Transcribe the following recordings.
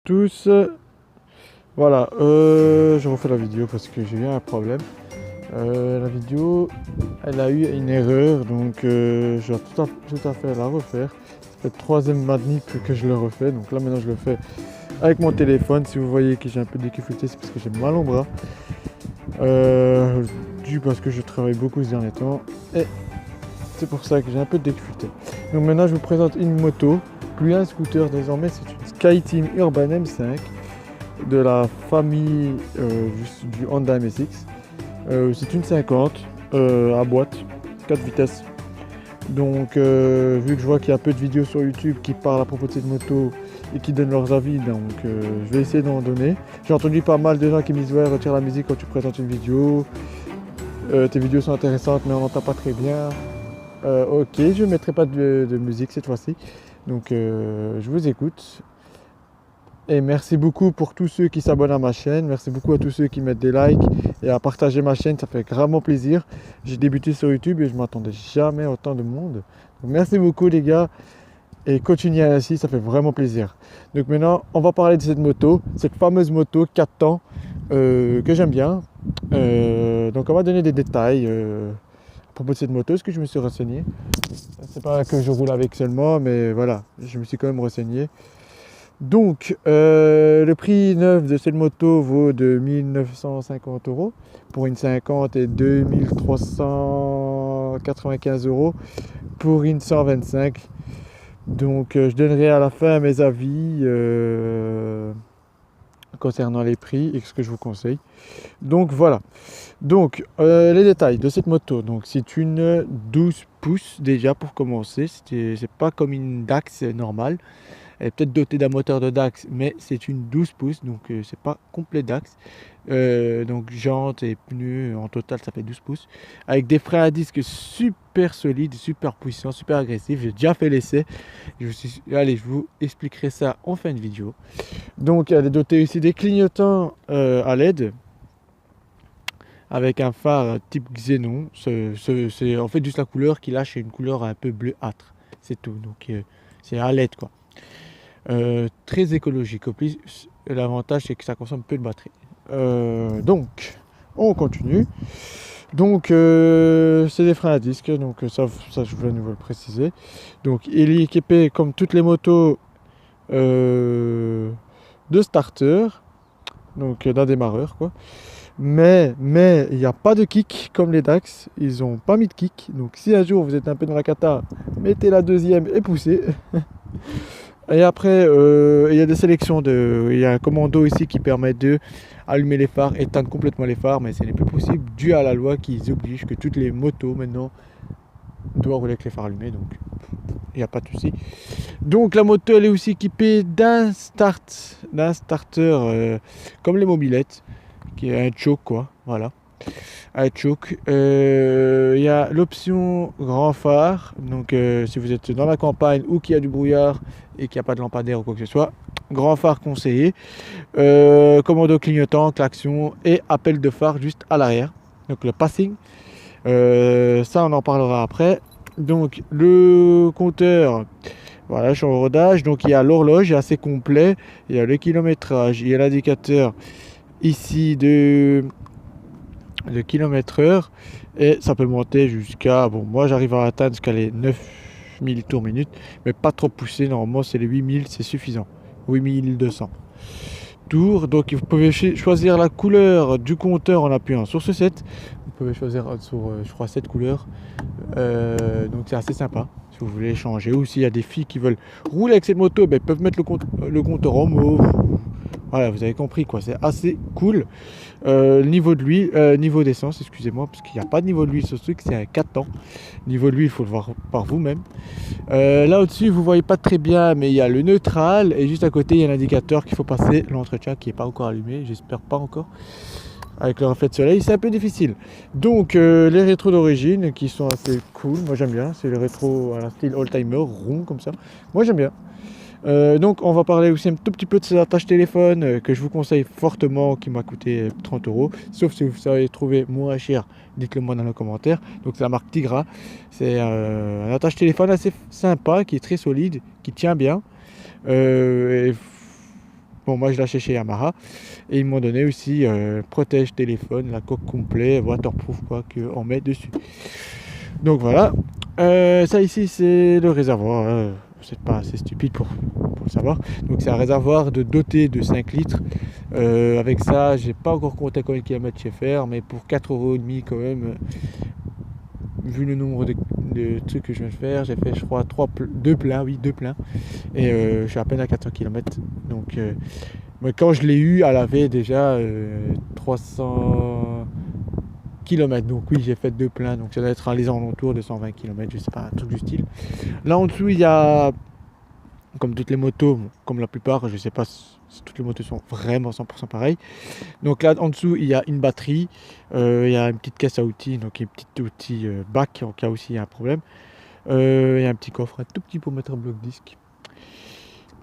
Tous, voilà, je refais la vidéo parce que j'ai eu un problème. La vidéo, elle a eu une erreur, donc je dois tout à fait la refaire. Ça fait le troisième manip que je le refais, donc là maintenant je le fais avec mon téléphone. Si vous voyez que j'ai un peu de difficulté, c'est parce que j'ai mal au bras, dû parce que je travaille beaucoup ces derniers temps, et c'est pour ça que j'ai un peu de difficulté. Donc maintenant je vous présente une moto, plus un scooter désormais, c'est une SkyTeam Urban M5 de la famille du Honda MSX. C'est une 50 à boîte, 4 vitesses. Donc vu que je vois qu'il y a peu de vidéos sur YouTube qui parlent à propos de cette moto et qui donnent leurs avis, donc je vais essayer d'en donner. J'ai entendu pas mal de gens qui me disent ouais, retire la musique quand tu présentes une vidéo. Tes vidéos sont intéressantes mais on n'entend pas très bien. Ok, je ne mettrai pas de musique cette fois-ci. Donc je vous écoute. Et merci beaucoup pour tous ceux qui s'abonnent à ma chaîne. Merci beaucoup à tous ceux qui mettent des likes et à partager ma chaîne. Ça fait gravement plaisir. J'ai débuté sur YouTube et je ne m'attendais jamais à autant de monde. Donc merci beaucoup les gars. Et continuez ainsi, ça fait vraiment plaisir. Donc maintenant, on va parler de cette moto. Cette fameuse moto 4 temps que j'aime bien. Donc on va donner des détails à propos de cette moto. Est-ce que je me suis renseigné? C'est pas que je roule avec seulement, mais voilà, je me suis quand même renseigné. Donc, le prix neuf de cette moto vaut de 1950 € pour une 50 et 2395 € pour une 125. Donc, je donnerai à la fin mes avis concernant les prix et ce que je vous conseille. Donc, voilà. Donc, les détails de cette moto. Donc, c'est une 12 pouces déjà pour commencer. C'est pas comme une Dax normale. Elle est peut-être dotée d'un moteur de Dax, mais c'est une 12 pouces, donc c'est pas complet Dax. Donc jantes et pneus, en total ça fait 12 pouces. Avec des freins à disque super solides, super puissants, super agressifs. J'ai déjà fait l'essai. Allez, je vous expliquerai ça en fin de vidéo. Donc elle est dotée aussi des clignotants à LED. Avec un phare type Xenon. C'est en fait juste la couleur qui lâche une couleur un peu bleuâtre. C'est tout. Donc c'est à LED quoi. Très écologique. Au plus, l'avantage c'est que ça consomme peu de batterie. Donc, on continue. Donc, c'est des freins à disque. Donc, ça je voulais nous le préciser. Donc, il est équipé comme toutes les motos de starter, donc d'un démarreur quoi. Mais il n'y a pas de kick comme les Dax. Ils n'ont pas mis de kick. Donc, si un jour vous êtes un peu dans la cata, mettez la deuxième et poussez. Et après, il y a des sélections il y a un commando ici qui permet de allumer les phares, éteindre complètement les phares, mais ce n'est plus possible dû à la loi qui oblige que toutes les motos maintenant doivent rouler avec les phares allumés, donc il n'y a pas de souci. Donc la moto elle est aussi équipée d'un starter comme les mobilettes, qui est un choke quoi, voilà. Un choke. Il y a l'option grand phare, donc si vous êtes dans la campagne ou qu'il y a du brouillard et qu'il n'y a pas de lampadaire ou quoi que ce soit, grand phare conseillé. Commando clignotant, klaxon et appel de phare juste à l'arrière, donc le passing. Ça on en parlera après. Donc le compteur, voilà, je suis en rodage, donc il y a l'horloge assez complet, il y a le kilométrage, il y a l'indicateur ici de km/h et ça peut monter jusqu'à, bon moi j'arrive à atteindre jusqu'à les 9000 tours minute, mais pas trop poussé, normalement c'est les 8000, c'est suffisant, 8200 tours. Donc vous pouvez choisir la couleur du compteur en appuyant sur ce 7. Vous pouvez choisir sur je crois 7 couleurs, donc c'est assez sympa si vous voulez changer, ou s'il y a des filles qui veulent rouler avec cette moto, ben, ils peuvent mettre le compteur en mauve. Voilà, vous avez compris quoi, c'est assez cool. Niveau de l'huile, niveau d'essence, excusez-moi, parce qu'il n'y a pas de niveau de l'huile sur ce truc, c'est un 4 temps. Niveau de l'huile, il faut le voir par vous-même. Là au-dessus, vous ne voyez pas très bien, mais il y a le neutral, et juste à côté, il y a l'indicateur qu'il faut passer, l'entretien qui n'est pas encore allumé, j'espère pas encore. Avec le reflet de soleil, c'est un peu difficile. Donc les rétros d'origine qui sont assez cool, moi j'aime bien, c'est les rétros à la style old-timer, rond comme ça. Moi j'aime bien. Donc on va parler aussi un tout petit peu de ces attaches téléphone que je vous conseille fortement, qui m'a coûté 30 €, sauf si vous savez trouver moins cher, dites-le moi dans les commentaires. Donc c'est la marque Tigra, c'est un attache téléphone assez sympa, qui est très solide, qui tient bien. Bon, moi je l'ai acheté chez Yamaha et ils m'ont donné aussi protège téléphone, la coque complet, waterproof quoi, qu'on met dessus. Donc voilà, ça ici c'est le réservoir, hein. C'est pas assez stupide pour le savoir. Donc c'est un réservoir de doté de 5 litres. Avec ça, j'ai pas encore compté combien de kilomètres je vais faire, mais pour 4,5 € quand même, vu le nombre de trucs que je viens de faire, j'ai fait je crois 2 pleins, oui 2 pleins. Et je suis à peine à 400 km. Donc quand je l'ai eu, elle avait déjà 300 km. Donc oui, j'ai fait 2 pleins. Donc ça doit être à les alentours de 120 km, je sais pas, un truc du style. Là en dessous, il y a, comme toutes les motos, comme la plupart, je sais pas si toutes les motos sont vraiment 100% pareilles. Donc là en dessous, il y a une batterie, il y a une petite caisse à outils, donc un petit outil bac en cas où il y a un problème. Il y a un petit coffre, un tout petit pour mettre un bloc disque.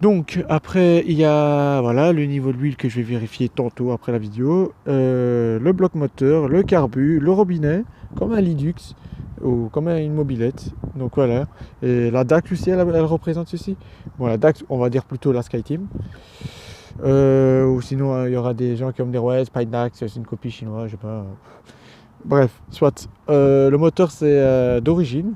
Donc après il y a voilà, le niveau de l'huile que je vais vérifier tantôt après la vidéo, le bloc moteur, le carbu, le robinet, comme un Lidux ou comme une mobilette. Donc voilà, et la DAX aussi elle représente ceci. Bon, la DAX on va dire plutôt la SkyTeam. Ou sinon il y aura des gens qui vont me dire ouais c'est pas une DAX, c'est une copie chinoise, je sais pas. Bref, soit. Le moteur c'est d'origine.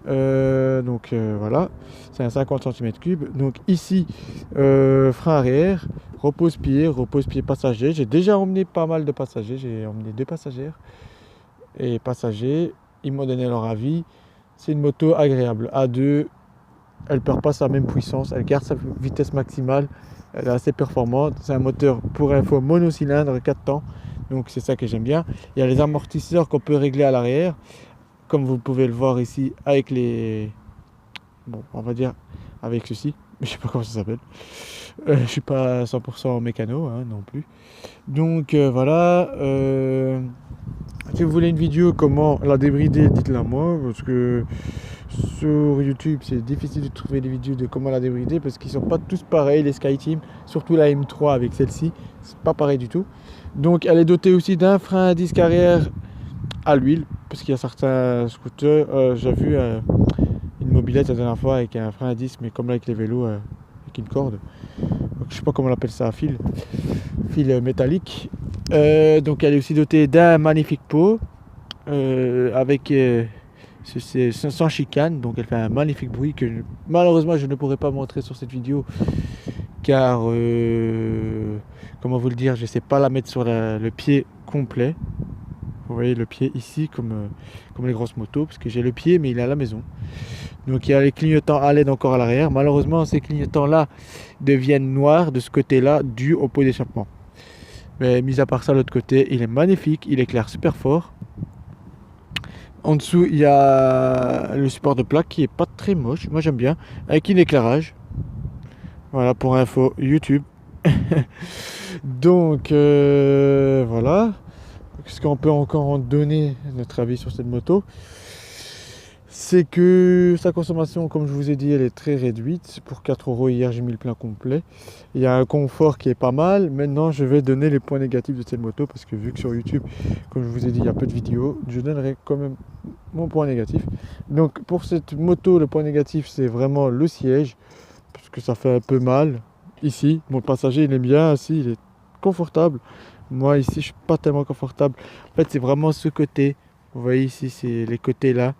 Voilà, c'est un 50 cm3. Donc ici, frein arrière, repose-pied passager. J'ai déjà emmené pas mal de passagers, j'ai emmené 2 passagères et passagers. Ils m'ont donné leur avis. C'est une moto agréable. À 2, elle perd pas sa même puissance, elle garde sa vitesse maximale, elle est assez performante. C'est un moteur pour info monocylindre 4 temps, donc c'est ça que j'aime bien. Il y a les amortisseurs qu'on peut régler à l'arrière, comme vous pouvez le voir ici avec les... Bon, on va dire avec ceci, mais je sais pas comment ça s'appelle. Je suis pas 100% mécano hein, non plus. Donc voilà. Si vous voulez une vidéo comment la débrider, dites-la moi, parce que sur YouTube c'est difficile de trouver des vidéos de comment la débrider parce qu'ils sont pas tous pareils les SkyTeam, surtout la M3 avec celle-ci, c'est pas pareil du tout. Donc elle est dotée aussi d'un frein à disque arrière à l'huile, parce qu'il y a certains scooters, j'ai vu une mobilette la dernière fois avec un frein à disque, mais comme là avec les vélos, avec une corde. Donc, je sais pas comment on appelle ça, fil métallique. Donc elle est aussi dotée d'un magnifique pot, avec sans chicane, donc elle fait un magnifique bruit que malheureusement je ne pourrais pas montrer sur cette vidéo, car comment vous le dire, je sais pas la mettre sur le pied complet. Vous voyez le pied ici comme les grosses motos, parce que j'ai le pied mais il est à la maison. Donc il y a les clignotants à LED encore à l'arrière. Malheureusement ces clignotants là deviennent noirs de ce côté là dû au pot d'échappement. Mais mis à part ça, l'autre côté il est magnifique, il éclaire super fort. En dessous il y a le support de plaque qui est pas très moche, moi j'aime bien, avec un éclairage. Voilà pour info YouTube. Donc voilà. Qu'est-ce qu'on peut encore en donner notre avis sur cette moto? C'est que sa consommation, comme je vous ai dit, elle est très réduite. Pour 4 € hier, j'ai mis le plein complet. Il y a un confort qui est pas mal. Maintenant, je vais donner les points négatifs de cette moto parce que vu que sur YouTube, comme je vous ai dit, il y a peu de vidéos, je donnerai quand même mon point négatif. Donc pour cette moto, le point négatif, c'est vraiment le siège parce que ça fait un peu mal. Ici, mon passager, il est bien assis, il est confortable. Moi ici je suis pas tellement confortable. En fait c'est vraiment ce côté. Vous voyez ici c'est les côtés là.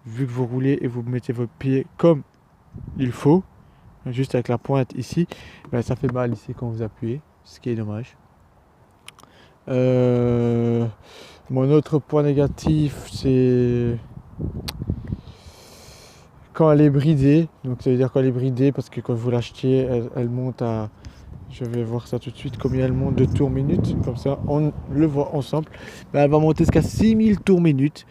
Vu que vous roulez et vous mettez vos pieds comme il faut, juste avec la pointe ici, ben, ça fait mal ici quand vous appuyez, ce qui est dommage. Mon autre point négatif c'est quand elle est bridée. Donc ça veut dire quand elle est bridée parce que quand vous l'achetez elle monte à... Je vais voir ça tout de suite, combien elle monte de tours minute, comme ça on le voit ensemble. Ben, elle va monter jusqu'à 6000 tours minute.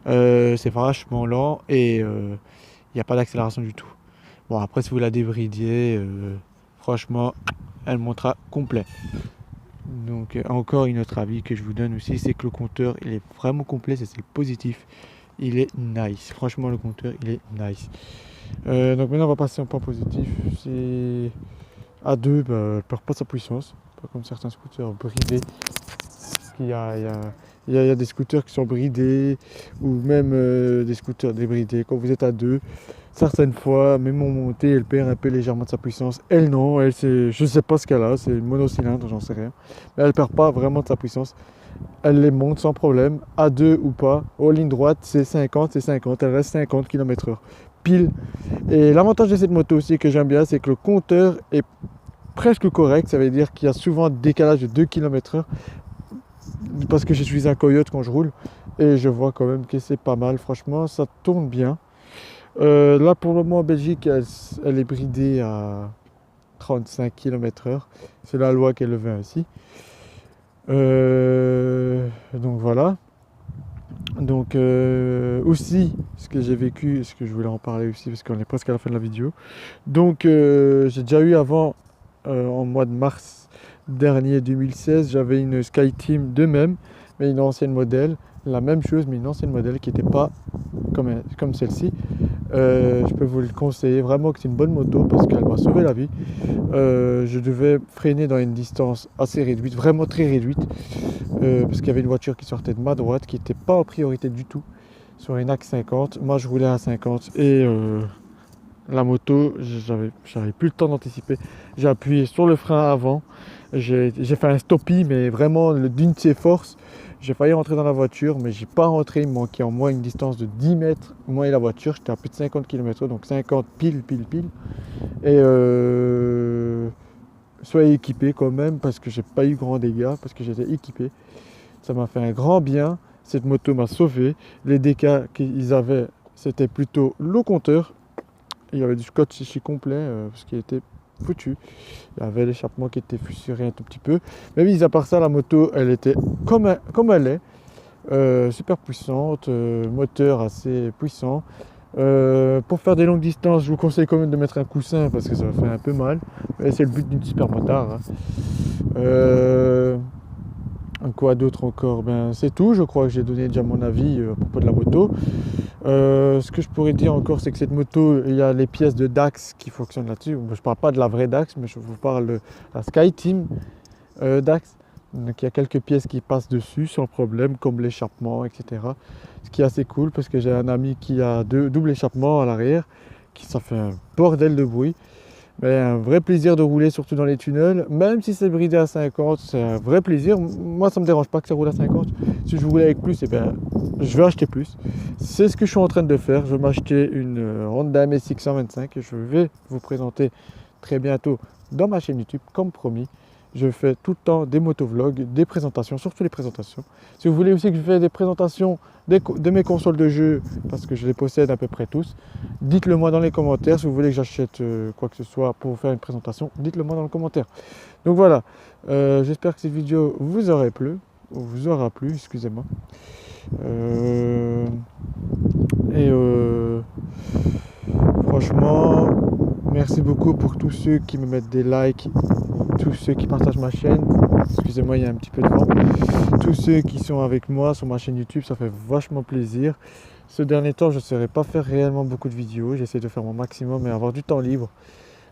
C'est vachement lent et il n'y a pas d'accélération du tout. Bon après si vous la débridiez, franchement elle montera complet. Donc encore une autre avis que je vous donne aussi, c'est que le compteur il est vraiment complet, c'est le positif. Il est nice, franchement le compteur il est nice. Donc maintenant on va passer au point positif, c'est... À 2, bah, elle ne perd pas sa puissance, pas comme certains scooters bridés. Il y a des scooters qui sont bridés ou même des scooters débridés. Quand vous êtes à 2, certaines fois, même en montée, elle perd un peu légèrement de sa puissance. Elle non, elle c'est, je sais pas ce qu'elle a, c'est une monocylindre, j'en sais rien. Mais elle perd pas vraiment de sa puissance. Elle les monte sans problème, à 2 ou pas. En ligne droite, c'est 50, c'est 50, elle reste 50 km/h. Pile. Et l'avantage de cette moto aussi que j'aime bien, c'est que le compteur est presque correct. Ça veut dire qu'il y a souvent un décalage de 2 km/h parce que je suis un coyote quand je roule. Et je vois quand même que c'est pas mal. Franchement, ça tourne bien. Là, pour le moment, en Belgique, elle est bridée à 35 km/h. C'est la loi qu'elle le veut ainsi. Donc voilà. Donc aussi, ce que j'ai vécu, ce que je voulais en parler aussi, parce qu'on est presque à la fin de la vidéo. Donc j'ai déjà eu avant, en mois de mars dernier 2016, j'avais une SkyTeam de même, mais une ancienne modèle. La même chose, mais une ancienne modèle qui n'était pas comme celle-ci. Je peux vous le conseiller, vraiment que c'est une bonne moto parce qu'elle m'a sauvé la vie. Je devais freiner dans une distance assez réduite, vraiment très réduite, parce qu'il y avait une voiture qui sortait de ma droite qui n'était pas en priorité du tout sur une axe 50. Moi je roulais à 50 et la moto, j'avais plus le temps d'anticiper. J'ai appuyé sur le frein avant, j'ai fait un stoppie, mais vraiment d'une de ses forces. J'ai failli rentrer dans la voiture, mais j'ai pas rentré. Il me manquait en moins une distance de 10 mètres, moi et la voiture. J'étais à plus de 50 km/h, donc 50 pile. Et soyez équipés quand même, parce que j'ai pas eu grand dégâts, parce que j'étais équipé. Ça m'a fait un grand bien. Cette moto m'a sauvé. Les dégâts qu'ils avaient, c'était plutôt le compteur. Il y avait du scotch ici complet, parce qu'il était foutu. Il y avait l'échappement qui était fissuré un tout petit peu. Mais mis à part ça, la moto, elle était comme elle est. Super puissante, moteur assez puissant. Pour faire des longues distances, je vous conseille quand même de mettre un coussin parce que ça va faire un peu mal. Mais c'est le but d'une super motard. Quoi d'autre encore? Ben, c'est tout, je crois que j'ai donné déjà mon avis à propos de la moto. Ce que je pourrais dire encore, c'est que cette moto, il y a les pièces de Dax qui fonctionnent là-dessus. Je ne parle pas de la vraie Dax, mais je vous parle de la SkyTeam Dax. Donc il y a quelques pièces qui passent dessus sans problème, comme l'échappement, etc. Ce qui est assez cool parce que j'ai un ami qui a double échappement à l'arrière, ça fait un bordel de bruit. Mais un vrai plaisir de rouler, surtout dans les tunnels, même si c'est bridé à 50, c'est un vrai plaisir. Moi, ça ne me dérange pas que ça roule à 50. Si je voulais avec plus, eh bien, je vais acheter plus. C'est ce que je suis en train de faire. Je vais m'acheter une Honda MSX 125 et je vais vous présenter très bientôt dans ma chaîne YouTube, comme promis. Je fais tout le temps des motovlogs, des présentations, surtout les présentations. Si vous voulez aussi que je fasse des présentations de mes consoles de jeux, parce que je les possède à peu près tous, dites-le moi dans les commentaires. Si vous voulez que j'achète quoi que ce soit pour vous faire une présentation, dites-le moi dans les commentaires. Donc voilà, j'espère que cette vidéo vous aura plu, excusez-moi. Franchement, merci beaucoup pour tous ceux qui me mettent des likes, tous ceux qui partagent ma chaîne. Excusez-moi, il y a un petit peu de vent. Tous ceux qui sont avec moi sur ma chaîne YouTube, ça fait vachement plaisir. Ce dernier temps, je ne saurais pas faire réellement beaucoup de vidéos. J'essaie de faire mon maximum et avoir du temps libre.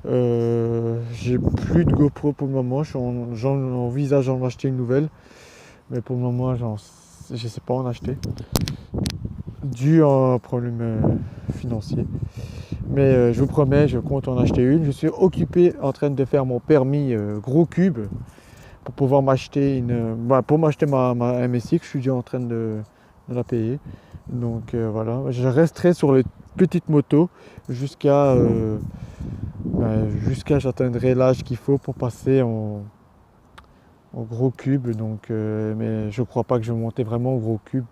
J'ai plus de GoPro pour le moment. J'envisage d'en acheter une nouvelle. Mais pour le moment, je ne sais pas en acheter. Dû à un problème financier. Mais je vous promets, je compte en acheter une. Je suis occupé en train de faire mon permis gros cube pour pouvoir m'acheter pour m'acheter ma MSX. Je suis déjà en train de la payer. Donc voilà, je resterai sur les petites motos jusqu'à j'atteindrai l'âge qu'il faut pour passer en gros cube. Donc, mais je ne crois pas que je vais monter vraiment au gros cube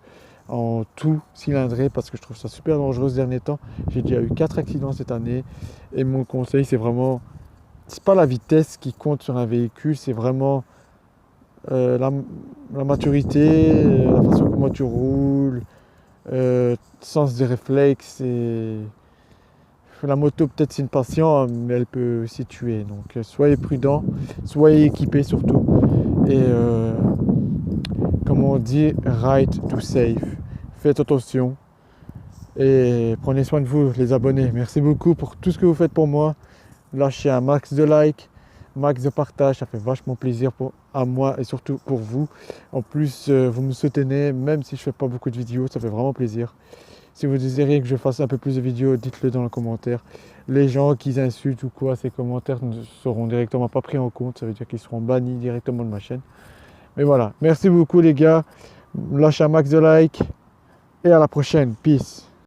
en tout cylindré parce que je trouve ça super dangereux ces derniers temps. J'ai déjà eu 4 accidents cette année et mon conseil c'est pas la vitesse qui compte sur un véhicule, c'est vraiment la maturité, la façon comment tu roules, sens des réflexes. Et la moto peut-être c'est une passion mais elle peut aussi tuer, donc soyez prudents, soyez équipés surtout et comme on dit, ride to safe. Faites attention et prenez soin de vous les abonnés. Merci beaucoup pour tout ce que vous faites pour moi. Lâchez un max de likes, max de partage, ça fait vachement plaisir à moi et surtout pour vous. En plus, vous me soutenez, même si je ne fais pas beaucoup de vidéos, ça fait vraiment plaisir. Si vous désirez que je fasse un peu plus de vidéos, dites-le dans les commentaires. Les gens qui insultent ou quoi, ces commentaires ne seront directement pas pris en compte. Ça veut dire qu'ils seront bannis directement de ma chaîne. Mais voilà, merci beaucoup les gars. Lâchez un max de like et à la prochaine. Peace.